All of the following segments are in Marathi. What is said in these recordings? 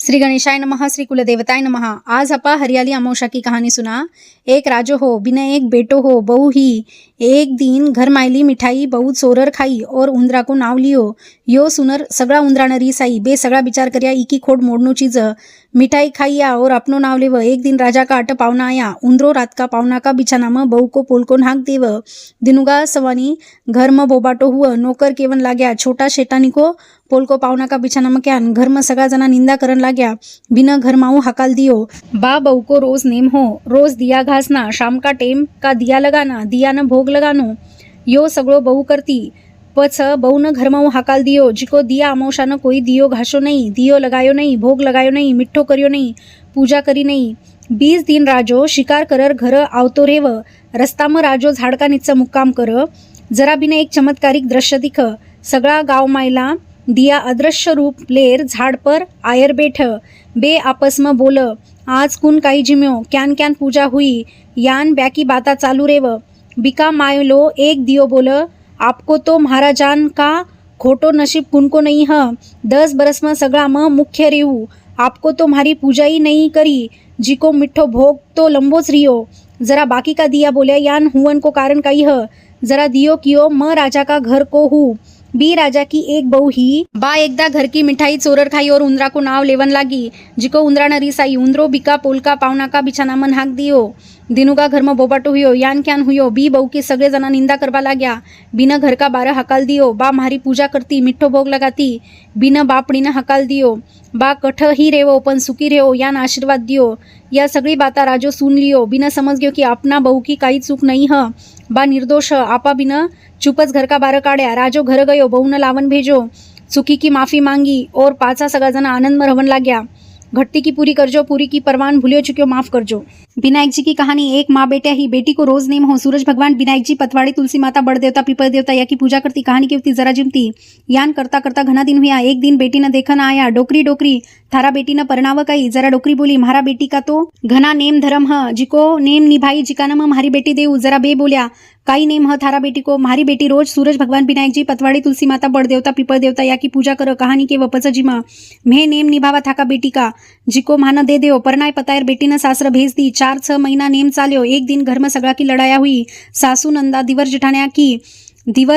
श्री गणेशाय नमः, श्री कुलदेवताय नमः। आज अपा हरियाली अमावस्या की कहानी सुना। एक राजो हो बिना एक बेटो हो बहू ही। एक दिन घर मायली मिठाई बहुत सोरर खाई और उंदरा को नाव लियो। यो सुनर सगळा उंदरानं रीस आई बे सगळा विचार करया इकी खोड मोडनो चीज मिठाई खाइया और अपनो नाव लेव। एक दिन राजा का अट पावना आया। उंदरो रात का पावना का बिछाना में बहू को पोल को नाक देव। दिनुगा सवानी घर में बोबाटो हुआ। नौकर केवन लाग्या छोटा शेटानी को पोल को पावना का बिछाना में क्यान। घर में सगा जना निंदा करन लाग्या। बिना घर माऊ हकाल दियो। बा बहू को रोज नेम हो, रोज दिया घासना, शाम का टेम का दिया लगाना, दिया न भोग लगानो, यो सगळो बहू करती। पछ बहू न घर माऊ हकाल दियो। जिको दिया अमावस्या न कोई दियो घासो नहीं, दियो लगायो नहीं, भोग लगायो नहीं, मिठ्ठो करियो नहीं, पूजा करी नहीं। 20 दिन राजो शिकार करर घर आवतो रेव। रस्ता में राजो झाडका नीचा मुक्काम कर। जरा बिना एक चमत्कारिक दृश्य दिख। सगळा गाव मायला दिया अदृश्य रूप लेर झाड़ पर आयर बैठ। बे आपस में बोल आज कुन काई जिम्यो, क्यान क्यान पूजा हुई, यान ब्याकी बाता चालू रेव। बिका मायलो एक दियो बोल आपको तो महाराजान का खोटो नसीब कुनको नहीं है। 10 बरस में सगळा में मुख्य रेवू। आपको तो हमारी पूजा ही नहीं करी, जिको मिठ्ठो भोग तो लंबोच रियो। जरा बाकी का दिया बोलिया यान हुवन को कारण कई है। जरा दियो कियो म राजा का घर को हूँ। बी राजा की एक बहू ही बा एकदा घर की मिठाई चोरर खाई और उंदरा को नाव लेवन लागी। जिको उंदरा न रीस आई। उंदरो बिका पोलका पावना का बिछाना मन हाक दियो। दिनू का घर में बोबाटो हुयो। यान क्यान हुयो। बी बहू के सगळे जना निंदा करवा लाग्या। बिना घर का बारह हकाल दियो। बा मारी पूजा करती, मिठ्ठो भोग लगाती। बिना बापड़ी न हकाल दियो। बा कठ ही रेवो पण सुखी रेवो यान आशीर्वाद दियो। या सगळी बाता राजो सुन लियो। बिना समझ गयो कि अपना बहू की काई चूक नहीं है। बा निर्दोष आपा बिना चुपच घर का बारह काढ़या। राजो घर गयो, बहू न लावन भेजो, सुखी की माफी मांगी और पाचा सगा जना आनंद में रहवन लाग्या। घटती की पूरी करजो, पूरी की परवान भूलियो चुक्यो माफ करजो। विनायक जी की कहानी। एक माँ बेटा ही। बेटी को रोज नेम हो। सूरज भगवान, विनायक जी, पतवाड़ी, तुलसी माता, बड़ देवता, पीपल देवता या की पूजा करती। कहानी की होती जरा जिमती। यान करता करता घना दिन हुआ। एक दिन बेटी न देखन आया। डोकरी डोकरी थारा बेटी न परनाव कई। जरा डोकरी बोली म्हारा बेटी का तो घना नेम धर्म है, जिको नेम निभाई जिकाना में म्हारी बेटी देऊ। जरा बे बोलिया काई नेम है थारा बेटी को। म्हारी बेटी रोज सूरज भगवान, विनायक जी, पतवाड़ी, तुलसी माता, बड़ देवता, पीपल देवता या की पूजा कर। कहानी के वपच जिमा मैं नेम निभावा थाका बेटी का, जिको म्हाना दे देओ। परनाय पतायर बेटी न सासर भेज दी। 4-6 महीना नेम चाल्यो। एक दिन घर में सगळा की लड़ाया हुई। सासू नंदा दिवर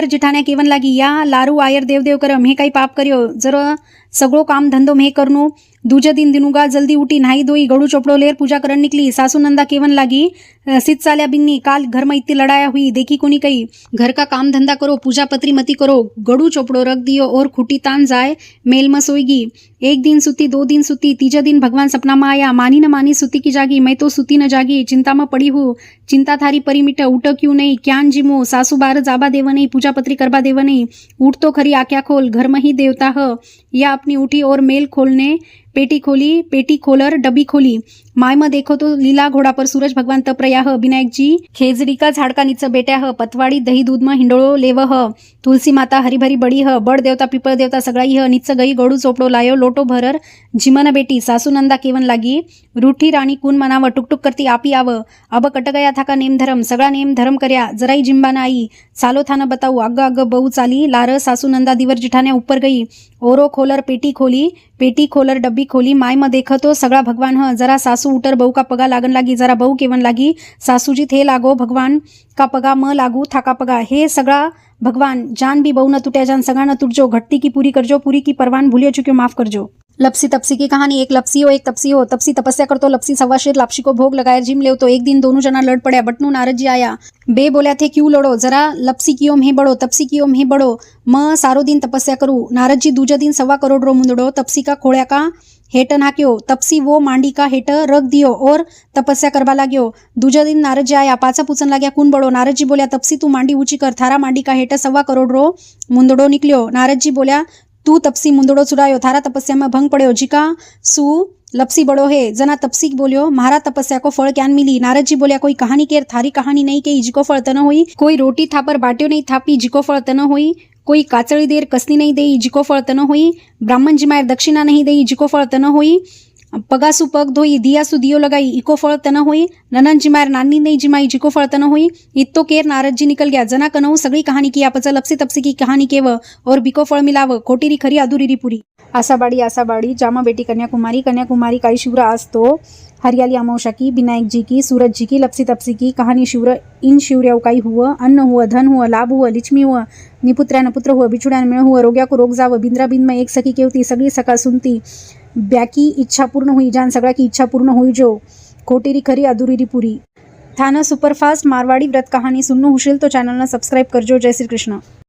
जिठाण्या केवन लागी या लारू आयर देव देव कर मैं काही पाप करियो, जरा सगळो काम धंधो मैं करनो। दूजे दिन दिनुगा जल्दी उठी, नहाई धोई, गड़ू चोपड़ो लेर पूजा करन निकली। सासू नंदा केवन लागी सित चाल्या बिन्नी, काल घर में इतनी लड़ाया हुई, देखी कोनी कही। घर का काम धंधा करो, पूजा पत्री मती करो, गड़ू चोपड़ो रख दियो और खुटी तान जाए मेल में सोईगी। 1 दिन सुती, 2 दिन सुती, तीजे दिन भगवान सपना में आया। मानी न मानी सुती की जागी, मैं तो सुती न जागी, चिंता में पड़ी हूँ। चिंता थारी परी मिट, उठ क्यों नहीं, क्यान जिमो। सासू बार जाबा देव नहीं, पूजा पत्री करवा देव नहीं। उठ तो खरी आख्या खोल, घर में ही देवता है। या अपनी उठी और मेल खोलने पेटी खोली, पेटी खोलर डब्बी खोली। माय में देखो तो लीला घोड़ा पर सूरज भगवान तप रया है। विनायक जी खेजड़ी का झाड़का नीचे बैठा है। पतवाड़ी दही दूध में हिंडोळो लेव है। तुलसी माता हरी भरी बड़ी है। बड़ देवता पीपल देवता सगळाई है। नीचे गई, गड़ू चोपड़ो लायो, लोटो भरर जिमन बेटी। सासू नंदा केवन लागी रूठी रानी कुन मनाव, टुक टुक करती आपी आव। अब कट गया था का नेम धर्म, सगळा नेम धर्म करया। जराई जिम्बा न आई, सालो थाना बताऊ। आग आग बहू चाली। लार सासू नंदा दिवर जिठाने ऊपर गई। ओरो खोलर पेटी खोली, पेटी खोलर डब्बी खोली। माय में देखो तो सगळा भगवान है। जरा सासू उटर बहू का पगा लागन लागी। जरा बहू केवन लागी सासू जी थे लागो भगवान का पगा म लागू थाका पगा। हे सगळा भगवान जान भी बहू न टूटा, जान सगा न टूटजो। घटती की पूरी करजो, पूरी की परवान भूलियो चुक्यो माफ करजो। लपसी तपसी की कहानी। एक लपसी हो, एक तपसी हो। तपसी तपस्या करतो, लपसी सवा शेर लापसी को भोग लगाया जिम ले। तो एक दिन दोनों जना लड़ पड़ा। बटनू नारद जी आया। बे बोल्या थे क्यों लड़ो, जरा लपसी कियो में बड़ो, तपसी कियो में बड़ो। म सारो दिन तपस्या करू। नारद जी दूजे दिन 1.25 करोड़ रो मुंदड़ो तपसी का खोड़्या का हेट नाक्यो। तपसी वो मांडी का हेट रख दियो और तपस्या करवा लाग्यो। दूजे दिन नारद जी आया। पाचा पूछन लाग्या कुन बड़ो। नारद जी बोल्या तपसी तू मांडी ऊंची कर, थारा मांडी का हेट 1.25 करोड़ रो मुंदड़ो निकलियो। नारद जी बोल्या तू तपसी मुंदड़ो चुरायो, थारा तपस्या में भंग पड़ो। जिका सु लपसी बड़ो है। जना तपसी बोलियो महारा तपस्या को फल क्यान मिली। नारद जी बोलिया कोई कहानी केर, थारी कहानी नहीं कही, जिको फल तन हुई। कोई रोटी थापर बाट्यो नहीं थापी, जिको फल तन हुई। कोई काचड़ी देर कसनी नहीं देई, जिको फल तन हुई। ब्राह्मण जी मायर दक्षिणा नहीं देई, जिको फल तन हुई। पगासु पग धोई दियासु दियो लगाई इको फळ तन होई ननन जिमार नानी नहीं जिमाई जिको फळ तन होई इत्तो केर नारद जी निकल गया जना कनहु सगळी कहानी की आपच लपसी तपसी की कहानी केव और बिको फळ मिलाव खोटीरी खरी अधूरीरी पूरी। आसाबाड़ी जामा बेटी कन्याकुमारी काई शिवर आज तो हरियाली अमावस्या की विनायक जी की सूरज जी की लपसी तपसी की कहानी शिवर इन शिवर्याव काई हुआ अन्न हुआ धन हुआ लाभ हुआ लिचमी हुआ निपुत्र्यान पुत्र हुआ बिछुड्यान मेळ हुआ रोग्या को रोग जाव बिंद्रा बिंद में एक सखी केवती सगळी सका सुनती ब्याकी इच्छा पूर्ण हुई जान सगळा की इच्छा पूर्ण हुई जो खोटीरी खरी अधूरीरी पूरी। थाना सुपरफास्ट मारवाड़ी व्रत कहानी सुननो हुशिल तो चैनल ने सब्सक्राइब करजो। जय श्री कृष्ण।